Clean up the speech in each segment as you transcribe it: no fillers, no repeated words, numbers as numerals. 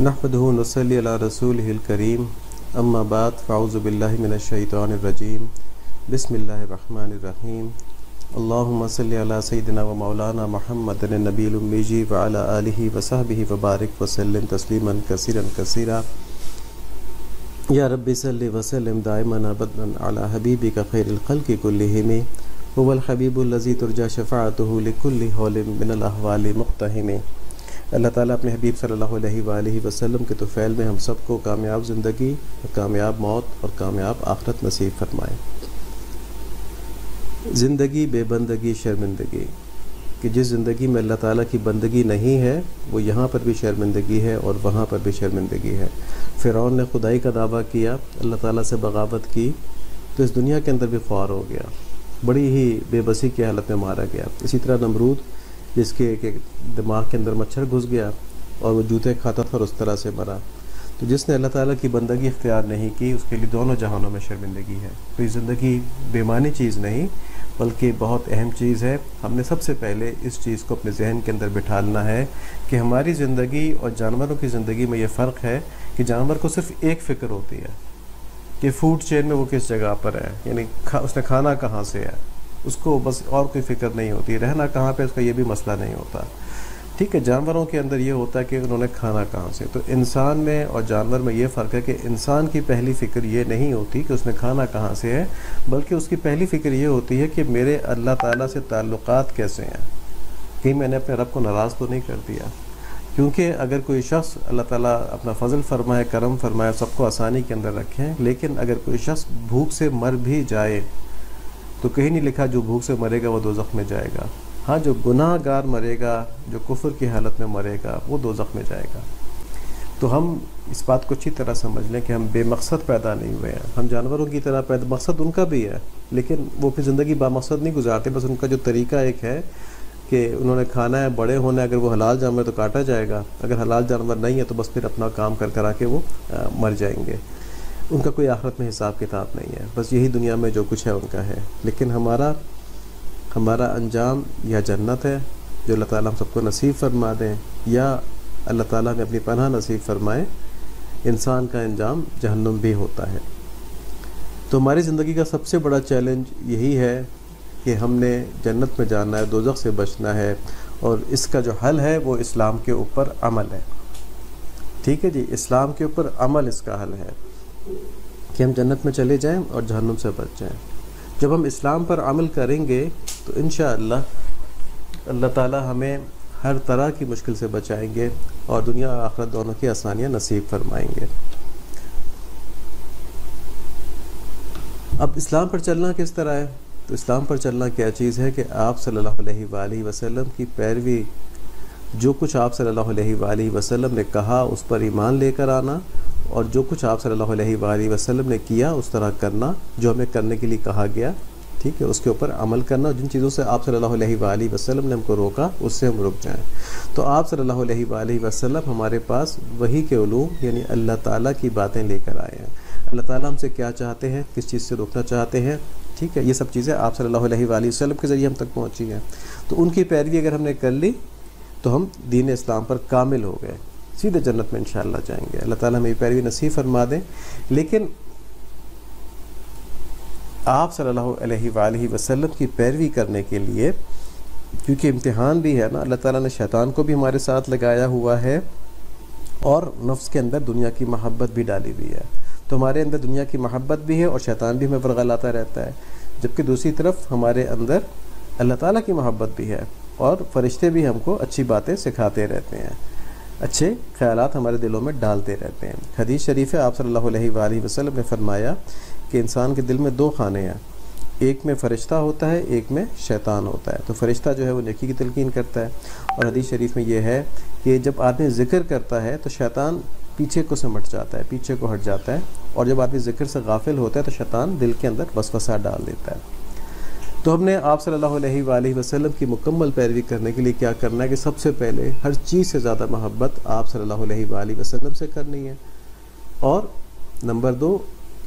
نحمده ونصلي على رسوله الكريم اما بعد فاعوذ بالله من الشيطان الرجيم بسم الله الرحمن الرحيم اللهم صل على سيدنا ومولانا محمد النبي الأمي وعلى آله وصحبه وبارك وسلم تسليما كثيرا كثيرا يا رب صل وسلم دائما ابدا على حبيبك خير الخلق كلهم هو الحبيب الذي ترجى شفاعته لكل حول من الأحوال مقتحم۔ اللہ تعالیٰ اپنے حبیب صلی اللہ علیہ وآلہ وسلم کے طفیل میں ہم سب کو کامیاب زندگی، کامیاب موت اور کامیاب آخرت نصیب فرمائے۔ زندگی بے بندگی شرمندگی، کہ جس زندگی میں اللہ تعالیٰ کی بندگی نہیں ہے وہ یہاں پر بھی شرمندگی ہے اور وہاں پر بھی شرمندگی ہے۔ فرعون نے خدائی کا دعویٰ کیا، اللہ تعالیٰ سے بغاوت کی تو اس دنیا کے اندر بھی خوار ہو گیا، بڑی ہی بے بسی کی حالت میں مارا گیا۔ اسی طرح نمرود جس کے دماغ کے اندر مچھر گھس گیا اور وہ جوتے کھاتا تھا اور اس طرح سے مرا۔ تو جس نے اللہ تعالیٰ کی بندگی اختیار نہیں کی اس کے لیے دونوں جہانوں میں شرمندگی ہے۔ تو یہ زندگی بے معنی چیز نہیں بلکہ بہت اہم چیز ہے۔ ہم نے سب سے پہلے اس چیز کو اپنے ذہن کے اندر بٹھالنا ہے کہ ہماری زندگی اور جانوروں کی زندگی میں یہ فرق ہے کہ جانور کو صرف ایک فکر ہوتی ہے کہ فوڈ چین میں وہ کس جگہ پر ہے، یعنی اس نے کھانا کہاں سے ہے، اس کو بس اور کوئی فکر نہیں ہوتی، رہنا کہاں پہ اس کا یہ بھی مسئلہ نہیں ہوتا۔ ٹھیک ہے، جانوروں کے اندر یہ ہوتا ہے کہ انہوں نے کھانا کہاں سے۔ تو انسان میں اور جانور میں یہ فرق ہے کہ انسان کی پہلی فکر یہ نہیں ہوتی کہ اس نے کھانا کہاں سے ہے، بلکہ اس کی پہلی فکر یہ ہوتی ہے کہ میرے اللہ تعالیٰ سے تعلقات کیسے ہیں، کہیں میں نے اپنے رب کو ناراض تو نہیں کر دیا۔ کیونکہ اگر کوئی شخص اللہ تعالیٰ اپنا فضل فرمائے، کرم فرمائے، سب کو آسانی کے اندر رکھیں، لیکن اگر کوئی شخص بھوک سے مر بھی جائے تو کہیں نہیں لکھا جو بھوک سے مرے گا وہ دوزخ میں جائے گا۔ ہاں، جو گناہ گار مرے گا، جو کفر کی حالت میں مرے گا وہ دوزخ میں جائے گا۔ تو ہم اس بات کو اچھی طرح سمجھ لیں کہ ہم بے مقصد پیدا نہیں ہوئے ہیں، ہم جانوروں کی طرح پیدا، مقصد ان کا بھی ہے لیکن وہ پھر زندگی با مقصد نہیں گزارتے، بس ان کا جو طریقہ ایک ہے کہ انہوں نے کھانا ہے، بڑے ہونا ہے، اگر وہ حلال جانور تو کاٹا جائے گا، اگر حلال جانور نہیں ہے تو بس پھر اپنا کام کر کے وہ مر جائیں گے۔ ان کا کوئی آخرت میں حساب کتاب نہیں ہے، بس یہی دنیا میں جو کچھ ہے ان کا ہے۔ لیکن ہمارا انجام یا جنت ہے جو اللہ تعالیٰ ہم سب کو نصیب فرما دیں، یا اللہ تعالیٰ نے اپنی پناہ نصیب فرمائے، انسان کا انجام جہنم بھی ہوتا ہے۔ تو ہماری زندگی کا سب سے بڑا چیلنج یہی ہے کہ ہم نے جنت میں جانا ہے، دوزخ سے بچنا ہے، اور اس کا جو حل ہے وہ اسلام کے اوپر عمل ہے۔ ٹھیک ہے جی، اسلام کے اوپر عمل اس کا حل ہے کہ ہم جنت میں چلے جائیں اور جہنم سے بچ جائیں۔ جب ہم اسلام پر عمل کریں گے تو انشاءاللہ اللہ تعالیٰ ہمیں ہر طرح کی مشکل سے بچائیں گے اور دنیا اور آخرت دونوں کی آسانیاں نصیب فرمائیں گے۔ اب اسلام پر چلنا کس طرح ہے؟ تو اسلام پر چلنا کیا چیز ہے کہ آپ صلی اللہ علیہ وآلہ وسلم کی پیروی، جو کچھ آپ صلی اللہ علیہ وآلہ وسلم نے کہا اس پر ایمان لے کر آنا، اور جو کچھ آپ صلی اللہ علیہ وآلہ وسلم نے کیا اس طرح کرنا، جو ہمیں کرنے کے لیے کہا گیا، ٹھیک ہے، اس کے اوپر عمل کرنا، اور جن چیزوں سے آپ صلی اللہ علیہ وآلہ وسلم نے ہم کو روکا اس سے ہم رک جائیں۔ تو آپ صلی اللہ علیہ وآلہ وسلم ہمارے پاس وحی کے علوم یعنی اللہ تعالیٰ کی باتیں لے کر آئے ہیں۔ اللہ تعالیٰ ہم سے کیا چاہتے ہیں، کس چیز سے روکنا چاہتے ہیں، ٹھیک ہے، یہ سب چیزیں آپ صلی اللہ علیہ وآلہ وسلم کے ذریعے ہم تک پہنچی ہیں۔ تو ان کی پیروی اگر ہم نے کر لی تو ہم دین اسلام پر کامل ہو گئے، سیدھے جنت میں انشاءاللہ جائیں گے۔ اللہ تعالیٰ ہمیں پیروی نصیب فرما دیں۔ لیکن آپ صلی اللہ علیہ وآلہ وسلم کی پیروی کرنے کے لیے، کیونکہ امتحان بھی ہے نا، اللہ تعالیٰ نے شیطان کو بھی ہمارے ساتھ لگایا ہوا ہے اور نفس کے اندر دنیا کی محبت بھی ڈالی ہوئی ہے۔ تو ہمارے اندر دنیا کی محبت بھی ہے اور شیطان بھی ہمیں ورغلاتا رہتا ہے، جبکہ دوسری طرف ہمارے اندر اللہ تعالیٰ کی محبت بھی ہے اور فرشتے بھی ہم کو اچھی باتیں سکھاتے رہتے ہیں، اچھے خیالات ہمارے دلوں میں ڈالتے رہتے ہیں۔ حدیث شریف ہے، آپ صلی اللہ علیہ وآلہ وسلم نے فرمایا کہ انسان کے دل میں دو خانے ہیں، ایک میں فرشتہ ہوتا ہے، ایک میں شیطان ہوتا ہے۔ تو فرشتہ جو ہے وہ نیکی کی تلقین کرتا ہے، اور حدیث شریف میں یہ ہے کہ جب آدمی ذکر کرتا ہے تو شیطان پیچھے کو سمٹ جاتا ہے، پیچھے کو ہٹ جاتا ہے، اور جب آدمی ذکر سے غافل ہوتا ہے تو شیطان دل کے اندر وسوسہ ڈال دیتا ہے۔ تو ہم نے آپ صلی اللہ علیہ وآلہ وسلم کی مکمل پیروی کرنے کے لیے کیا کرنا ہے کہ سب سے پہلے ہر چیز سے زیادہ محبت آپ صلی اللہ علیہ وآلہ وسلم سے کرنی ہے، اور نمبر 2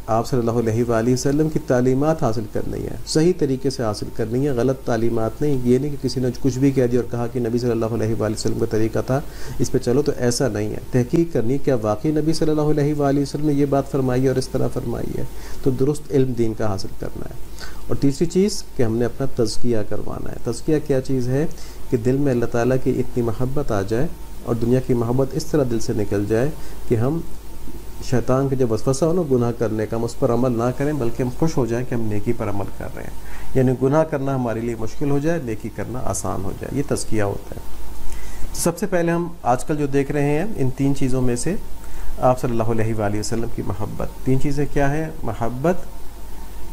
آپ صلی اللہ علیہ وآلہ وسلم کی تعلیمات حاصل کرنی ہے، صحیح طریقے سے حاصل کرنی ہے، غلط تعلیمات نہیں. یہ نہیں کہ کسی نے کچھ بھی کہہ دیا اور کہا کہ نبی صلی اللہ علیہ وآلہ وسلم کا طریقہ تھا اس پہ چلو، تو ایسا نہیں ہے. تحقیق کرنی کیا واقعی نبی صلی اللہ علیہ وآلہ وسلم نے یہ بات فرمائی ہے اور اس طرح فرمائی ہے، تو درست علم دین کا حاصل کرنا ہے. اور تیسری چیز کہ ہم نے اپنا تزکیہ کروانا ہے. تزکیہ کیا چیز ہے؟ کہ دل میں اللہ تعالیٰ کی اتنی محبت آ جائے اور دنیا کی محبت اس طرح دل سے نکل جائے کہ ہم شیطان کے جب وسوسہ ہو نا گناہ کرنے کا، ہم اس پر عمل نہ کریں بلکہ ہم خوش ہو جائیں کہ ہم نیکی پر عمل کر رہے ہیں. یعنی گناہ کرنا ہمارے لیے مشکل ہو جائے، نیکی کرنا آسان ہو جائے. یہ تزکیہ ہوتا ہے. سب سے پہلے ہم آج کل جو دیکھ رہے ہیں ان 3 چیزوں میں سے آپ صلی اللہ علیہ وآلہ وسلم کی محبت. 3 چیزیں کیا ہیں؟ محبت،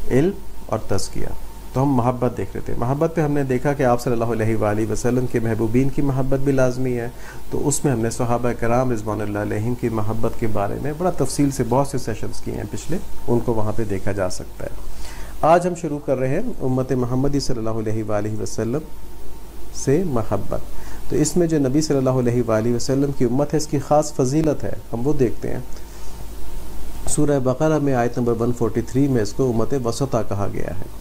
علم اور تزکیہ. تو ہم محبت دیکھ رہے تھے. محبت پہ ہم نے دیکھا کہ آپ صلی اللہ علیہ وآلہ وسلم کے محبوبین کی محبت بھی لازمی ہے. تو اس میں ہم نے صحابہ کرام رضوان اللہ علیہم کی محبت کے بارے میں بڑا تفصیل سے بہت سے سیشنز کیے ہیں پچھلے، ان کو وہاں پہ دیکھا جا سکتا ہے. آج ہم شروع کر رہے ہیں امت محمدی صلی اللہ علیہ وآلہ وسلم سے محبت. تو اس میں جو نبی صلی اللہ علیہ وآلہ وسلم کی امت ہے اس کی خاص فضیلت ہے، ہم وہ دیکھتے ہیں. سورہ بقرہ میں آیت نمبر 143 میں اس کو امت وسطیٰ کہا گیا ہے.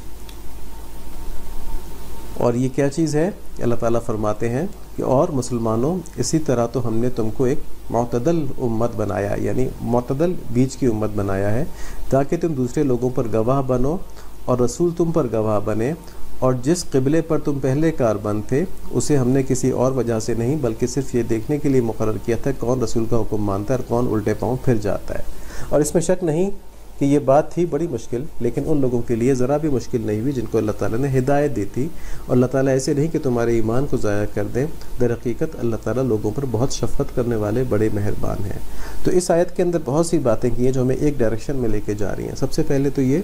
اور یہ کیا چیز ہے؟ اللہ تعالیٰ فرماتے ہیں کہ اور مسلمانوں اسی طرح تو ہم نے تم کو ایک معتدل امت بنایا، یعنی معتدل بیچ کی امت بنایا ہے، تاکہ تم دوسرے لوگوں پر گواہ بنو اور رسول تم پر گواہ بنے. اور جس قبلے پر تم پہلے کاربند تھے اسے ہم نے کسی اور وجہ سے نہیں بلکہ صرف یہ دیکھنے کے لیے مقرر کیا تھا کون رسول کا حکم مانتا ہے اور کون الٹے پاؤں پھر جاتا ہے. اور اس میں شک نہیں کہ یہ بات تھی بڑی مشکل، لیکن ان لوگوں کے لیے ذرا بھی مشکل نہیں ہوئی جن کو اللہ تعالیٰ نے ہدایت دی تھی. اور اللہ تعالیٰ ایسے نہیں کہ تمہارے ایمان کو ضائع کر دیں، در حقیقت اللہ تعالیٰ لوگوں پر بہت شفقت کرنے والے بڑے مہربان ہیں. تو اس آیت کے اندر بہت سی باتیں کی ہیں جو ہمیں ایک ڈائریکشن میں لے کے جا رہی ہیں. سب سے پہلے تو یہ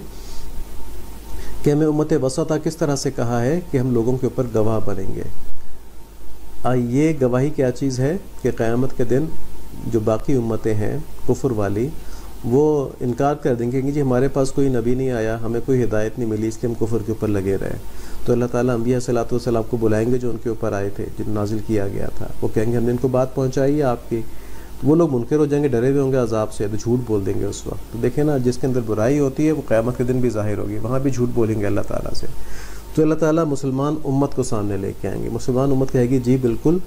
کہ ہمیں امت وسطیٰ کس طرح سے کہا ہے کہ ہم لوگوں کے اوپر گواہ بنیں گے. یہ گواہی کیا چیز ہے؟ کہ قیامت کے دن جو باقی امتیں ہیں کفر والی، وہ انکار کر دیں گے کہ جی ہمارے پاس کوئی نبی نہیں آیا، ہمیں کوئی ہدایت نہیں ملی، اس لیے ہم کفر کے اوپر لگے رہے. تو اللہ تعالیٰ انبیاء صلاۃ والسلام کو بلائیں گے جو ان کے اوپر آئے تھے، جن نازل کیا گیا تھا. وہ کہیں گے ہم نے ان کو بات پہنچائی ہے آپ کی. وہ لوگ منکر ہو جائیں گے، ڈرے ہوئے ہوں گے عذاب سے، تو جھوٹ بول دیں گے اس وقت. تو دیکھیں نا، جس کے اندر برائی ہوتی ہے وہ قیامت کے دن بھی ظاہر ہوگی، وہاں بھی جھوٹ بولیں گے اللہ تعالیٰ سے. تو اللہ تعالیٰ مسلمان امت کو سامنے لے کے آئیں گے. مسلمان امت کہے گی جی بالکل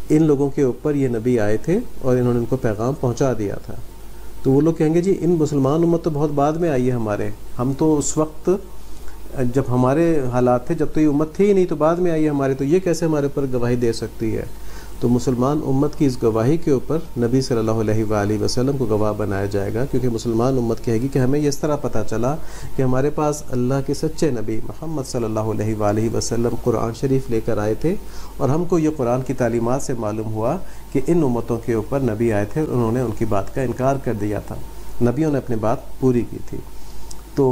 ان لوگوں کے اوپر یہ نبی آئے تھے اور انہوں نے ان کو پیغام پہنچا دیا تھا. تو وہ لوگ کہیں گے جی ان مسلمان امت تو بہت بعد میں آئی ہے ہمارے، ہم تو اس وقت جب ہمارے حالات تھے جب تو یہ امت تھی ہی نہیں، تو بعد میں آئی ہے ہمارے، تو یہ کیسے ہمارے اوپر گواہی دے سکتی ہے؟ تو مسلمان امت کی اس گواہی کے اوپر نبی صلی اللہ علیہ وآلہ وسلم کو گواہ بنایا جائے گا، کیونکہ مسلمان امت کہے گی کہ ہمیں اس طرح پتہ چلا کہ ہمارے پاس اللہ کے سچے نبی محمد صلی اللہ علیہ وآلہ وسلم قرآن شریف لے کر آئے تھے، اور ہم کو یہ قرآن کی تعلیمات سے معلوم ہوا کہ ان امتوں کے اوپر نبی آئے تھے اور انہوں نے ان کی بات کا انکار کر دیا تھا، نبیوں نے اپنی بات پوری کی تھی. تو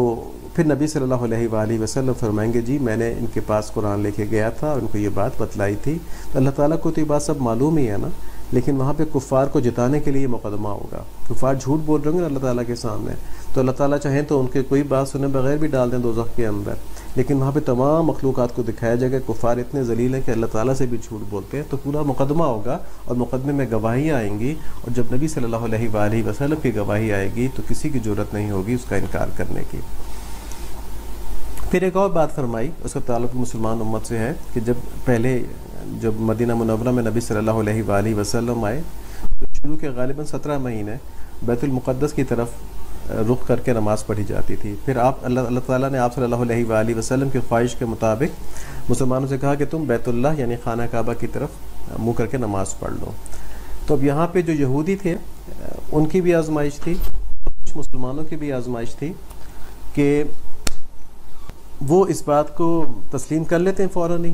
پھر نبی صلی اللہ علیہ وآلہ وسلم فرمائیں گے جی میں نے ان کے پاس قرآن لے کے گیا تھا اور ان کو یہ بات بتلائی تھی. تو اللہ تعالیٰ کو تو یہ بات سب معلوم ہی ہے نا، لیکن وہاں پہ کفار کو جتانے کے لیے مقدمہ ہوگا. کفار جھوٹ بول رہے ہوں گے اللہ تعالیٰ کے سامنے، تو اللہ تعالیٰ چاہیں تو ان کے کوئی بات سنے بغیر بھی ڈال دیں دوزخ کے اندر، لیکن وہاں پہ تمام مخلوقات کو دکھایا جائے گا کفار اتنے ذلیل ہیں کہ اللہ تعالیٰ سے بھی جھوٹ بولتے ہیں. تو پورا مقدمہ ہوگا اور مقدمے میں گواہیاں آئیں گی، اور جب نبی صلی اللہ علیہ وآلہ وسلم کی گواہی آئے گی تو کسی کی جرت نہیں ہوگی اس کا انکار کرنے کی. پھر ایک اور بات فرمائی، اس کا تعلق مسلمان امت سے ہے کہ جب مدینہ منورہ میں نبی صلی اللہ علیہ وآلہ وسلم آئے تو شروع کے غالباً 17 مہینے بیت المقدس کی طرف رخ کر کے نماز پڑھی جاتی تھی. پھر اللہ تعالیٰ نے آپ صلی اللہ علیہ وآلہ وسلم کی خواہش کے مطابق مسلمانوں سے کہا کہ تم بیت اللہ یعنی خانہ کعبہ کی طرف منہ کر کے نماز پڑھ لو. تو اب یہاں پہ جو یہودی تھے ان کی بھی آزمائش تھی، کچھ مسلمانوں کی بھی آزمائش تھی کہ وہ اس بات کو تسلیم کر لیتے ہیں فوراً ہی.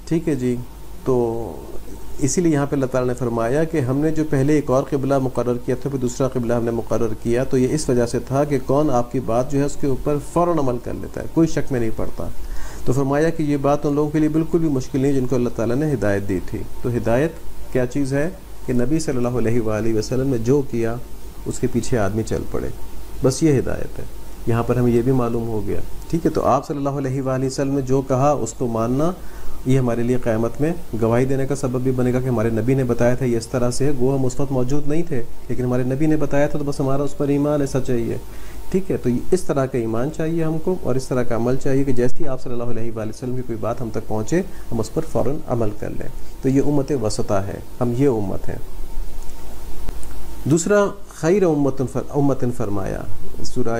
ٹھیک ہے جی، تو اسی لیے یہاں پہ اللہ تعالیٰ نے فرمایا کہ ہم نے جو پہلے ایک اور قبلہ مقرر کیا تھا پھر دوسرا قبلہ ہم نے مقرر کیا، تو یہ اس وجہ سے تھا کہ کون آپ کی بات جو ہے اس کے اوپر فوراً عمل کر لیتا ہے، کوئی شک میں نہیں پڑتا. تو فرمایا کہ یہ بات ان لوگوں کے لیے بالکل بھی مشکل نہیں جن کو اللہ تعالیٰ نے ہدایت دی تھی. تو ہدایت کیا چیز ہے؟ کہ نبی صلی اللہ علیہ وآلہ وسلم نے جو کیا اس کے پیچھے آدمی چل پڑے، بس یہ ہدایت ہے. یہاں پر ہمیں یہ بھی معلوم ہو گیا. ٹھیک ہے، تو آپ صلی اللہ علیہ وآلہ وسلم نے جو کہا اس کو ماننا، یہ ہمارے لیے قیامت میں گواہی دینے کا سبب بھی بنے گا کہ ہمارے نبی نے بتایا تھا یہ اس طرح سے ہے. وہ ہم اس وقت موجود نہیں تھے لیکن ہمارے نبی نے بتایا تھا، تو بس ہمارا اس پر ایمان ایسا چاہیے ٹھیک ہے، تو اس طرح کا ایمان چاہیے ہم کو، اور اس طرح کا عمل چاہیے کہ جیسے ہی آپ صلی اللہ علیہ وآلہ وسلم کی کوئی بات ہم تک پہنچے ہم اس پر فوراً عمل کر لیں. تو یہ امت وسطیٰ ہے، ہم یہ امت ہیں. دوسرا خیر امت فرمایا، سورہ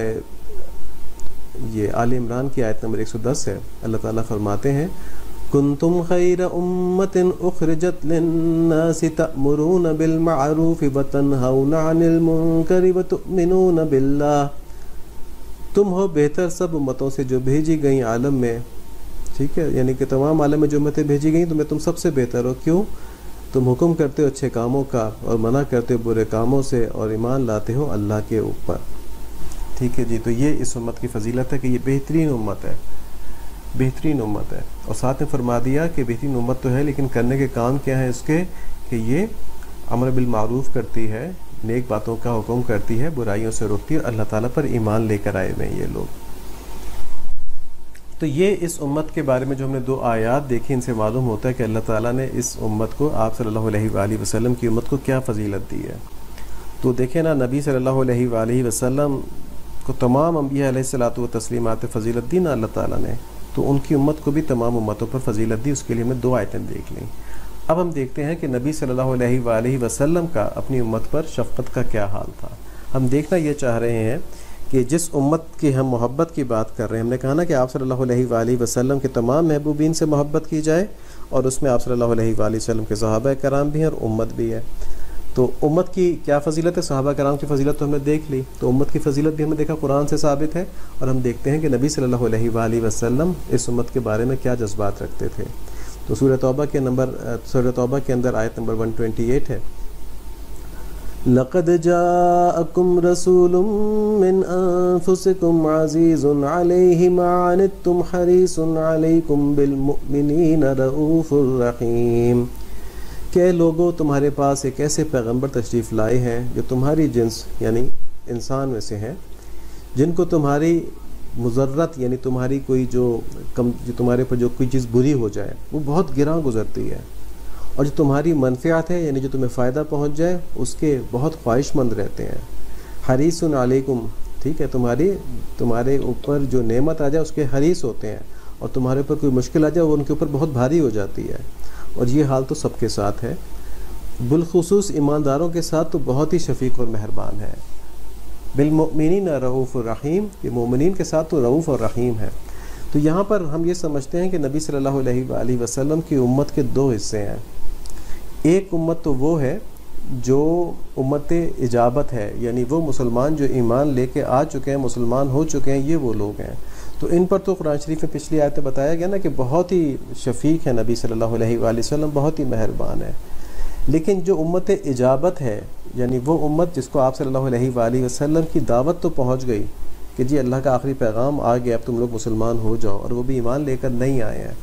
یہ آل عمران کی آیت نمبر 110 ہے. اللہ تعالیٰ فرماتے ہیں کنتم خیر امت اخرجت للناس تأمرون بالمعروف وتنہون عن المنکر وتؤمنون باللہ. تم ہو بہتر سب امتوں سے جو بھیجی گئیں عالم میں. ٹھیک ہے، یعنی کہ تمام عالم میں جو امتیں بھیجی گئیں تم سب سے بہتر ہو. کیوں؟ تم حکم کرتے ہو اچھے کاموں کا اور منع کرتے ہو برے کاموں سے، اور ایمان لاتے ہو اللہ کے اوپر. ٹھیک ہے جی، تو یہ اس امت کی فضیلت ہے کہ یہ بہترین امت ہے، بہترین امت ہے. اور ساتھ میں فرما دیا کہ بہترین امت تو ہے لیکن کرنے کے کام کیا ہیں اس کے، کہ یہ امر بالمعروف کرتی ہے، نیک باتوں کا حکم کرتی ہے، برائیوں سے روکتی ہے، اور اللہ تعالیٰ پر ایمان لے کر آئے ہوئے ہیں یہ لوگ. تو یہ اس امت کے بارے میں جو ہم نے 2 آیات دیکھی ان سے معلوم ہوتا ہے کہ اللہ تعالیٰ نے اس امت کو، آپ صلی اللہ علیہ وآلہ وسلم کی امت کو کیا فضیلت دی ہے. تو دیکھیں نا، نبی صلی اللہ علیہ وآلہ وسلم کو تمام انبیاء علیہ الصلوۃ والتسلیمات فضیلت دی نا اللہ تعالیٰ نے، تو ان کی امت کو بھی تمام امتوں پر فضیلت دی. اس کے لیے ہمیں 2 آیتیں دیکھ لیں. اب ہم دیکھتے ہیں کہ نبی صلی اللہ علیہ وآلہ وسلم کا اپنی امت پر شفقت کا کیا حال تھا. ہم دیکھنا یہ چاہ رہے ہیں کہ جس امت کی ہم محبت کی بات کر رہے ہیں، ہم نے کہا نا کہ آپ صلی اللہ علیہ وآلہ وسلم کے تمام محبوبین سے محبت کی جائے، اور اس میں آپ صلی اللہ علیہ وآلہ وسلم کے صحابہ کرام بھی ہیں اور امت بھی ہے. تو امت کی کیا فضیلت ہے، صحابہ کرام کی فضیلت تو ہم نے دیکھ لی، تو امت کی فضیلت بھی ہم نے دیکھا قرآن سے ثابت ہے. اور ہم دیکھتے ہیں کہ نبی صلی اللہ علیہ وآلہ وسلم اس امت کے بارے میں کیا جذبات رکھتے تھے. تو سورہ توبہ کے اندر آیت نمبر 128 ہے، لَقَدْ جَاءَكُمْ رَسُولٌ مِّنْ أَنفُسِكُمْ عَزِيزٌ عَلَيْهِ مَا عَنِتُّمْ حَرِيصٌ عَلَيْكُمْ بِالْمُؤْمِنِينَ رَءُوفٌ رَحِيمٌ. کہ لوگوں تمہارے پاس ایک ایسے پیغمبر تشریف لائے ہیں جو تمہاری جنس یعنی انسان میں سے ہیں، جن کو تمہاری مضرت یعنی تمہاری کوئی جو تمہارے پر جو کوئی چیز بری ہو جائے وہ بہت گراں گزرتی ہے، اور جو تمہاری منفعت ہے یعنی جو تمہیں فائدہ پہنچ جائے اس کے بہت خواہش مند رہتے ہیں. حریص علیکم، ٹھیک ہے، تمہارے اوپر جو نعمت آ جائے اس کے حریص ہوتے ہیں، اور تمہارے اوپر کوئی مشکل آ جائے وہ ان کے اوپر بہت بھاری ہو جاتی ہے. اور یہ حال تو سب کے ساتھ ہے، بالخصوص ایمانداروں کے ساتھ تو بہت ہی شفیق اور مہربان ہے. بالمؤمنین رؤوف الرحیم، یہ مومنین کے ساتھ تو رؤوف اور رحیم ہے. تو یہاں پر ہم یہ سمجھتے ہیں کہ نبی صلی اللہ علیہ وآلہ وسلم کی امت کے 2 حصے ہیں. ایک امت تو وہ ہے جو امت اجابت ہے، یعنی وہ مسلمان جو ایمان لے کے آ چکے ہیں، مسلمان ہو چکے ہیں، یہ وہ لوگ ہیں. تو ان پر تو قرآن شریف میں پچھلی آیت میں بتایا گیا نا کہ بہت ہی شفیق ہے نبی صلی اللہ علیہ وآلہ وسلم، بہت ہی مہربان ہے. لیکن جو امت اجابت ہے، یعنی وہ امت جس کو آپ صلی اللہ علیہ وآلہ وسلم کی دعوت تو پہنچ گئی کہ جی اللہ کا آخری پیغام آ گیا، اب تم لوگ مسلمان ہو جاؤ، اور وہ بھی ایمان لے کر نہیں آئے ہیں،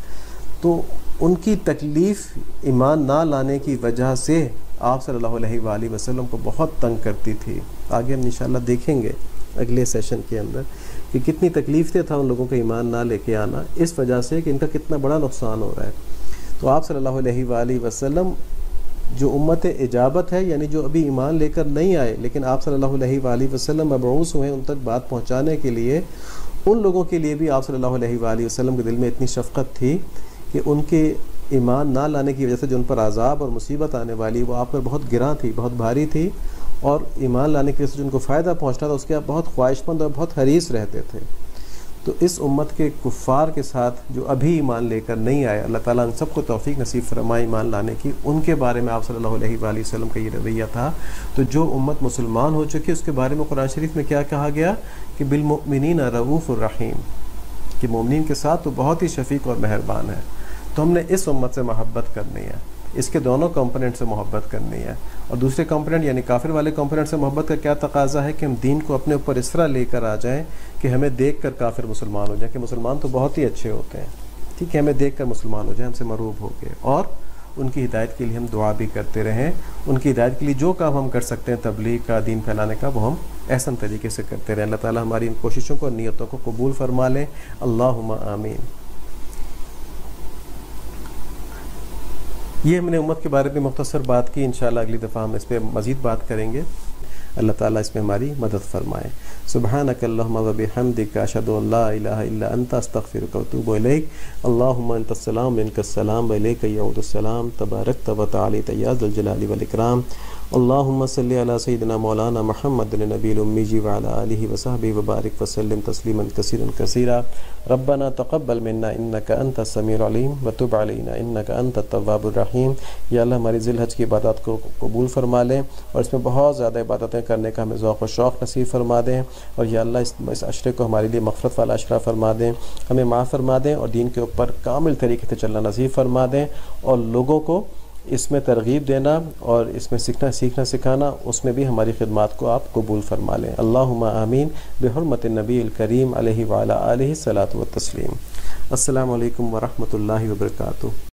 تو ان کی تکلیف ایمان نہ لانے کی وجہ سے آپ صلی اللہ علیہ وآلہ وسلم کو بہت تنگ کرتی تھی. آگے ہم انشاءاللہ دیکھیں گے اگلے سیشن کے اندر کہ کتنی تکلیف تھا ان لوگوں کا ایمان نہ لے کے آنا، اس وجہ سے کہ ان کا کتنا بڑا نقصان ہو رہا ہے. تو آپ صلی اللہ علیہ وآلہ وسلم جو امت اجابت ہے، یعنی جو ابھی ایمان لے کر نہیں آئے لیکن آپ صلی اللہ علیہ وآلہ وسلم مبعوث ہوئے ان تک بات پہنچانے کے لیے، ان لوگوں کے لیے بھی آپ صلی اللہ علیہ وآلہ وسلم کے دل میں اتنی شفقت تھی کہ ان کے ایمان نہ لانے کی وجہ سے جو ان پر عذاب اور مصیبت آنے والی وہ آپ پر بہت گراں تھی، بہت بھاری تھی، اور ایمان لانے کی وجہ سے جو ان کو فائدہ پہنچنا تھا اس کے آپ بہت خواہش مند اور بہت حریص رہتے تھے. تو اس امت کے کفار کے ساتھ جو ابھی ایمان لے کر نہیں آئے، اللہ تعالیٰ ان سب کو توفیق نصیب فرمائے ایمان لانے کی، ان کے بارے میں آپ صلی اللہ علیہ وآلہ وسلم کا یہ رویہ تھا. تو جو امت مسلمان ہو چکی اس کے بارے میں قرآن شریف میں کیا کہا گیا کہ بالمؤمنین رؤوف الرحیم، کہ مومنین کے ساتھ تو بہت ہی شفیق اور مہربان ہے. تو ہم نے اس امت سے محبت کرنی ہے، اس کے دونوں کمپوننٹ سے محبت کرنی ہے. اور دوسرے کمپوننٹ یعنی کافر والے کمپوننٹ سے محبت کا کیا تقاضا ہے کہ ہم دین کو اپنے اوپر اس طرح لے کر آ جائیں کہ ہمیں دیکھ کر کافر مسلمان ہو جائیں، کہ مسلمان تو بہت ہی اچھے ہوتے ہیں، ٹھیک ہے، ہمیں دیکھ کر مسلمان ہو جائیں، ہم سے مروب ہو کے، اور ان کی ہدایت کے لیے ہم دعا بھی کرتے رہیں. ان کی ہدایت کے لیے جو کام ہم کر سکتے ہیں تبلیغ کا، دین پھیلانے کا، وہ ہم احسن طریقے سے کرتے رہیں. اللہ تعالیٰ ہماری ان کوششوں کو اور نیتوں کو قبول فرما لیں. اللہم آمین. یہ ہم نے امت کے بارے میں مختصر بات کی، انشاءاللہ اگلی دفعہ ہم اس پہ مزید بات کریں گے. اللہ تعالیٰ اس میں ہماری مدد فرمائے۔ سبحانک اللہم و بحمدک اشہد ان لا الہ الا انت استغفرک و اتوب الیک۔ اللہم انت السلام منک السلام و الیک یعود السلام تبارکت و تعالیت یا ذا الجلال والاکرام۔ اللہم صلی علی سیدنا مولانا محمد النبی الامی وعلی آلہ وصحبہ وبارک وسلم تسلیما کثیرا کثیرا۔ ربنا تقبل منا انک انت السمیع العلیم وتب علینا انک انت التواب الرحیم۔ یا اللہ ہماری ذی الحج کی عبادات کو قبول فرما لیں اور اس میں بہت زیادہ عبادتیں کرنے کا ہمیں ذوق و شوق نصیب فرما دیں، اور یا اللہ اس عشرے کو ہمارے لیے مغفرت والا عشرہ فرما دیں، ہمیں معاف فرما دیں اور دین کے اوپر کامل طریقے سے چلنا نصیب فرما دیں، اور لوگوں کو اس میں ترغیب دینا اور اس میں سیکھنا سکھانا، اس میں بھی ہماری خدمات کو آپ قبول فرما لیں۔ اللہم آمین بحرمت النبی الکریم علیہ وعلی آلہ الصلاۃ والتسلیم۔ السلام علیکم ورحمۃ اللہ وبرکاتہ۔